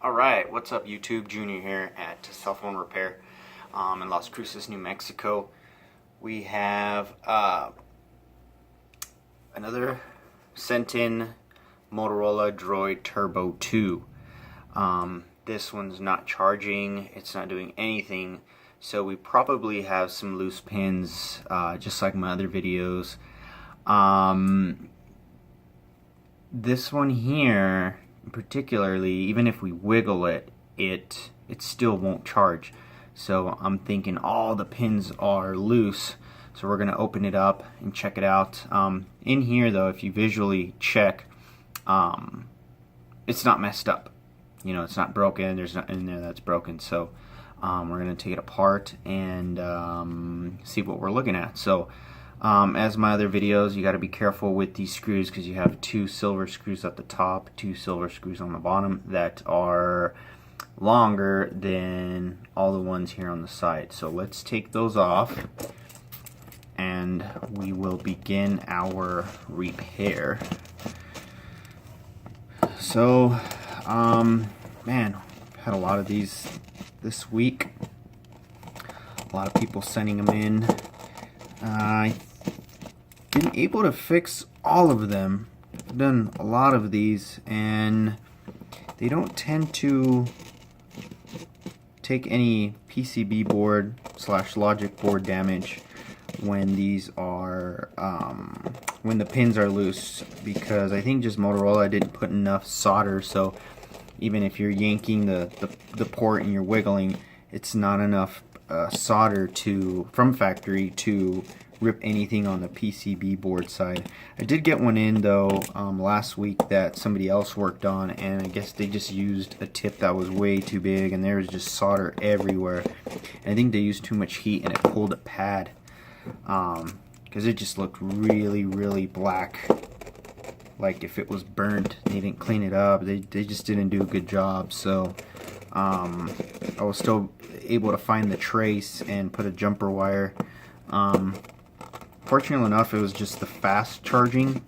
Alright, what's up YouTube? Junior here at Cell Phone Repair in Las Cruces, New Mexico. We have another sent-in Motorola Droid Turbo 2. This one's not charging, it's not doing anything, so we probably have some loose pins, just like my other videos. This one here, particularly, even if we wiggle it, it still won't charge. So I'm thinking all the pins are loose, so we're gonna open it up and check it out. In here though, if you visually check, it's not messed up, you know, it's not broken, there's nothing in there that's broken. So we're gonna take it apart and see what we're looking at. So as my other videos, you got to be careful with these screws because you have two silver screws at the top, two silver screws on the bottom that are longer than all the ones here on the side. So let's take those off and we will begin our repair. So man, had a lot of these this week, a lot of people sending them in. I've been able to fix all of them. I've done a lot of these and they don't tend to take any PCB board / logic board damage when these are when the pins are loose, because I think just Motorola didn't put enough solder, so even if you're yanking the port and you're wiggling, it's not enough solder from factory to rip anything on the PCB board side. I did get one in though last week that somebody else worked on, and I guess they just used a tip that was way too big and there was just solder everywhere. And I think they used too much heat and it pulled a pad because it just looked really black, like if it was burnt. They didn't clean it up, they just didn't do a good job. So I was still able to find the trace and put a jumper wire. Fortunately enough, it was just the fast charging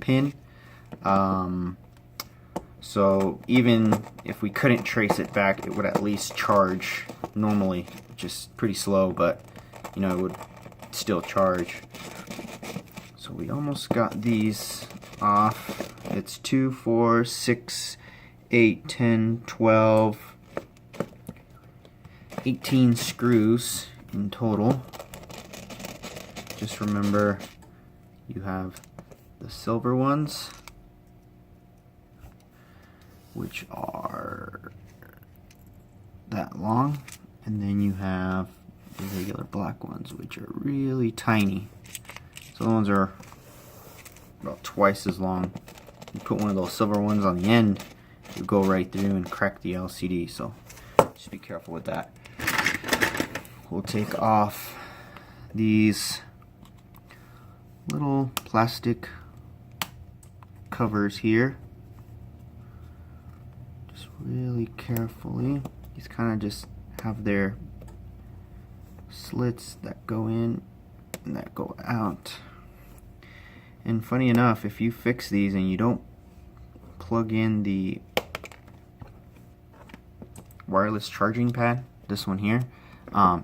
pin. So even if we couldn't trace it back, it would at least charge normally, just pretty slow, but you know, it would still charge. So we almost got these off. It's 2, 4, 6, 8, 10, 12, 18 screws in total. Just remember, you have the silver ones, which are that long, and then you have the regular black ones, which are really tiny. So the ones are about twice as long. You put one of those silver ones on the end, you go right through and crack the LCD, so just be careful with that. We'll take off these little plastic covers here, just really carefully. These kind of just have their slits that go in and that go out. And funny enough, if you fix these and you don't plug in the wireless charging pad, this one here,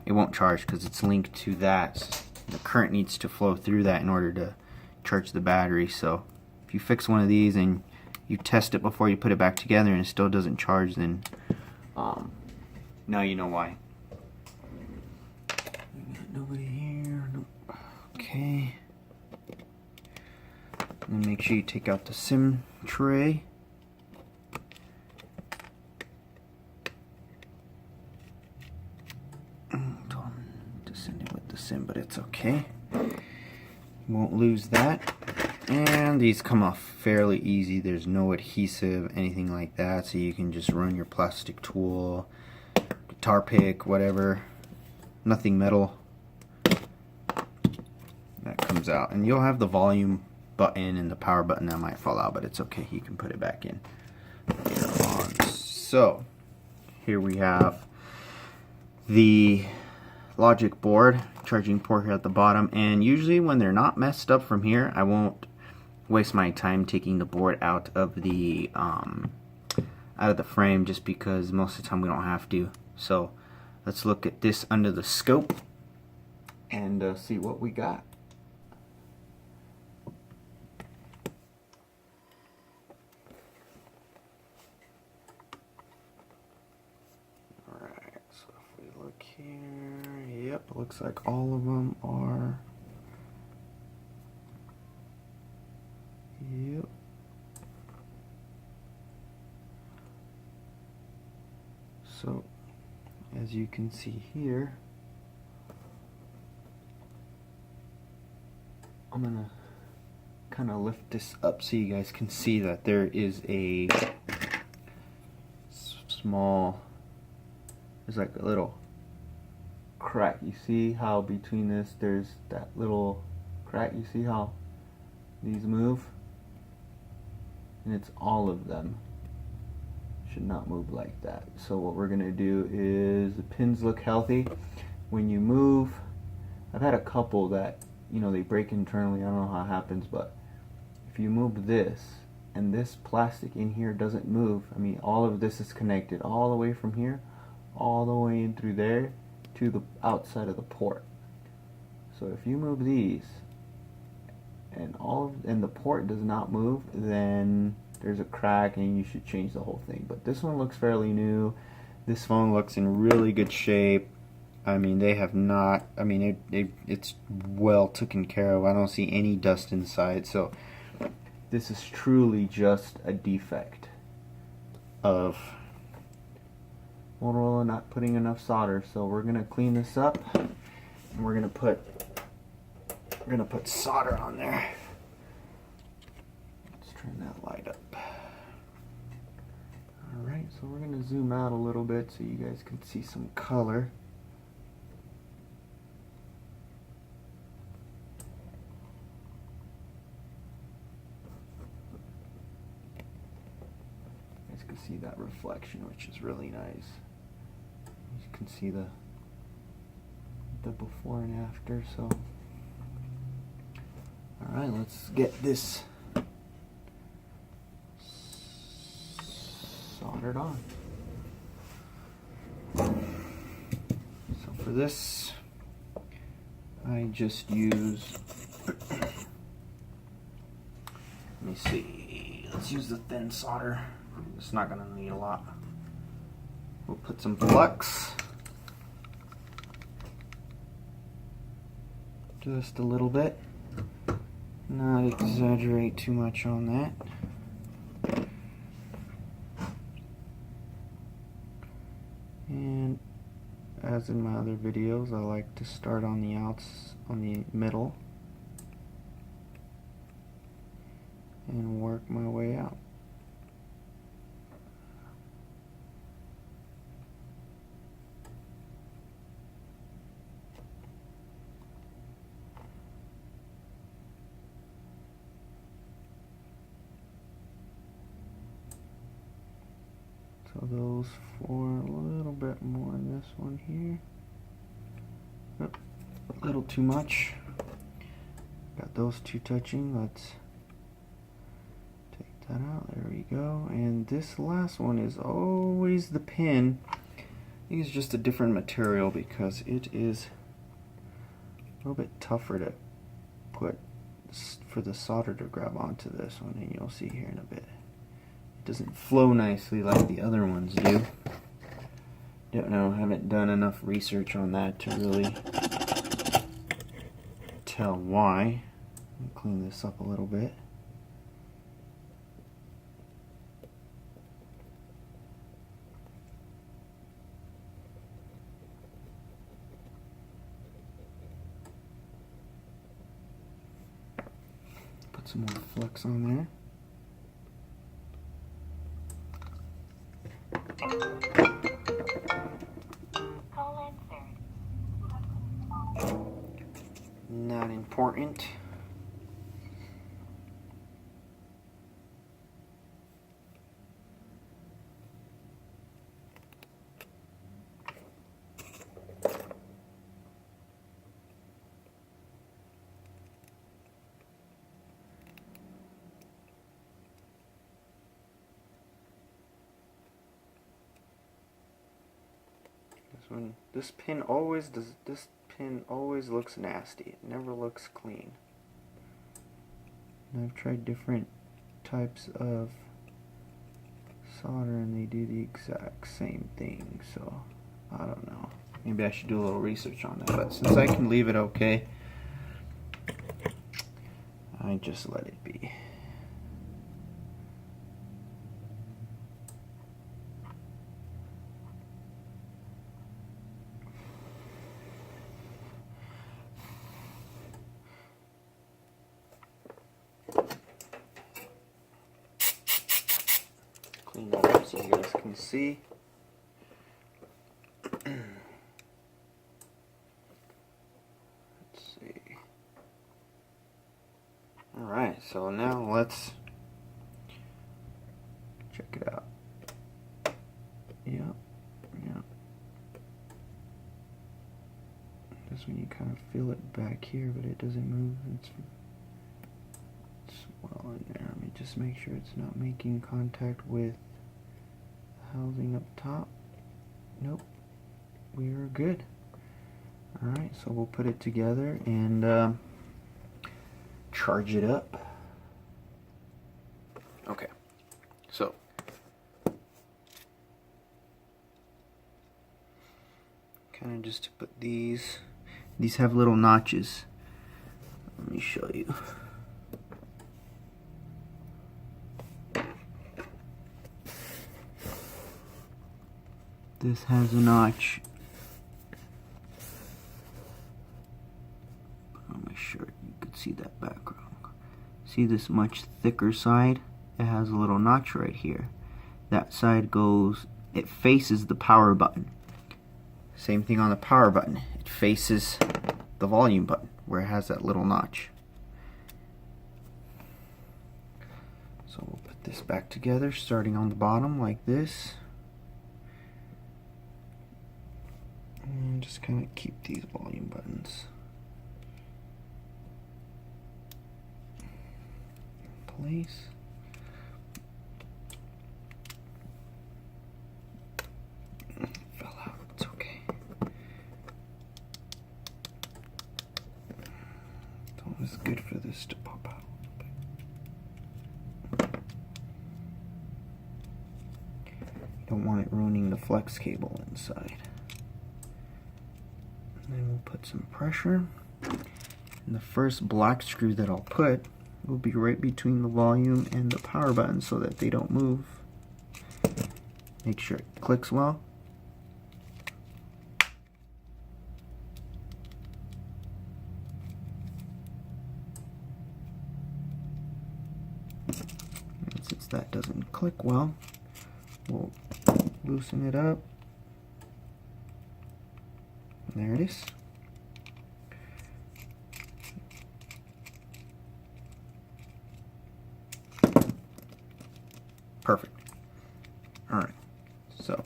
it won't charge because it's linked to that. The current needs to flow through that in order to charge the battery. So if you fix one of these and you test it before you put it back together and it still doesn't charge, then now you know why. Nobody here. Nope. Okay. And make sure you take out the SIM tray. But it's okay, you won't lose that. And these come off fairly easy. There's no adhesive, anything like that, so you can just run your plastic tool, guitar pick, whatever. Nothing metal. That comes out, and you'll have the volume button and the power button that might fall out, but it's okay, you can put it back in later on. So here we have the logic board, charging port here at the bottom, and usually when they're not messed up from here, I won't waste my time taking the board out of the out of the frame just because most of the time we don't have to. So let's look at this under the scope and see what we got. Alright, so if we look here, yep, looks like all of them are, yep. So, as you can see here, I'm gonna kind of lift this up so you guys can see that there is a small, there's like a little crack. You see how between this there's that little crack? You see how these move? And it's all of them. Should not move like that. So what we're gonna do is, the pins look healthy. When you move, I've had a couple that, you know, they break internally. I don't know how it happens, but if you move this and this plastic in here doesn't move, I mean, all of this is connected all the way from here all the way in through there to the outside of the port. So if you move these and the port does not move, then there's a crack and you should change the whole thing. But this one looks fairly new. This phone looks in really good shape. I mean, they have not, I mean, it's well taken care of. I don't see any dust inside. So this is truly just a defect of Motorola not putting enough solder. So we're gonna clean this up and we're gonna put solder on there. Let's turn that light up. Alright, so we're gonna zoom out a little bit so you guys can see some color. You guys can see that reflection, which is really nice. You can see the before and after. So alright, let's get this soldered on. So for this, I just use, let me see, let's use the thin solder. It's not going to need a lot. We'll put some flux. Just a little bit. Not exaggerate too much on that. And as in my other videos, I like to start on the middle and work my way out. So those four, a little bit more in this one here. Oop, a little too much. Got those two touching. Let's take that out. There we go. And this last one is always the pin. I think it's just a different material because it is a little bit tougher to put for the solder to grab onto this one, and you'll see here in a bit. Doesn't flow nicely like the other ones do. Don't know, haven't done enough research on that to really tell why. Let me clean this up a little bit. Put some more flux on there. Not important. So this pin always looks nasty. It never looks clean. And I've tried different types of solder and they do the exact same thing, so I don't know. Maybe I should do a little research on that, but since I can leave it okay, I just let it be. Clean that up so you guys can see. Let's see. Alright, so now let's check it out. Yep. This one you kind of feel it back here, but it doesn't move. It's well in there. Let me just make sure it's not making contact with the housing up top. Nope. We are good. Alright, so we'll put it together and charge it up. Okay, so kind of just to put these have little notches. Let me show you. This has a notch. Put on my shirt, you could see that background. See this much thicker side? It has a little notch right here. That side goes, it faces the power button. Same thing on the power button. It faces the volume button where it has that little notch. So we'll put this back together, starting on the bottom like this. And just kind of keep these volume buttons in place. Fell out, it's okay. It's always good for this to pop out a little bit. You don't want it ruining the flex cable inside. Then we'll put some pressure. And the first black screw that I'll put will be right between the volume and the power button so that they don't move. Make sure it clicks well. And since that doesn't click well, we'll loosen it up. There it is. Perfect. Alright, so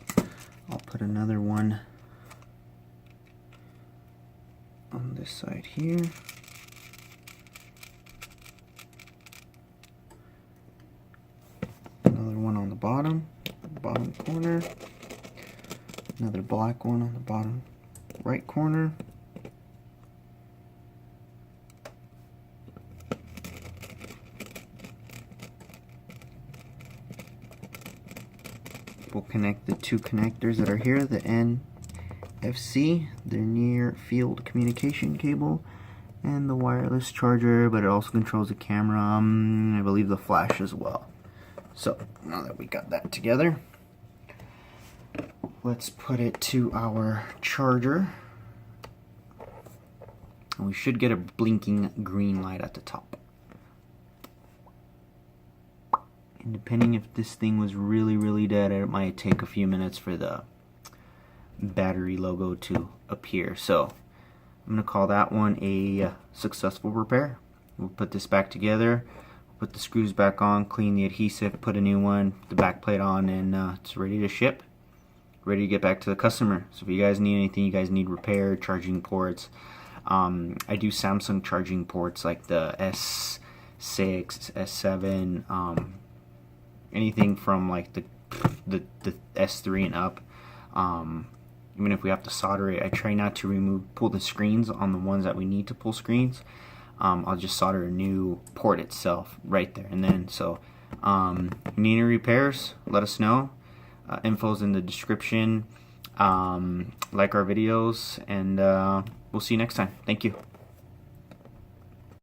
I'll put another one on this side here. Another one on the bottom corner. Another black one on the bottom right corner. We'll connect the two connectors that are here, the NFC, the near field communication cable, and the wireless charger, but it also controls the camera, I believe the flash as well. So now that we got that together, let's put it to our charger. And we should get a blinking green light at the top. And depending if this thing was really dead, it might take a few minutes for the battery logo to appear. So I'm going to call that one a successful repair. We'll put this back together, put the screws back on, clean the adhesive, put a new one, put the back plate on, and it's ready to ship. Ready to get back to the customer. So if you guys need anything, you guys need repair, charging ports. I do Samsung charging ports like the S6, S7, anything from like the S3 and up. even if we have to solder it, I try not to pull the screens on the ones that we need to pull screens. I'll just solder a new port itself right there. And then, so need any repairs, let us know. Info's in the description. Like our videos, and we'll see you next time. Thank you.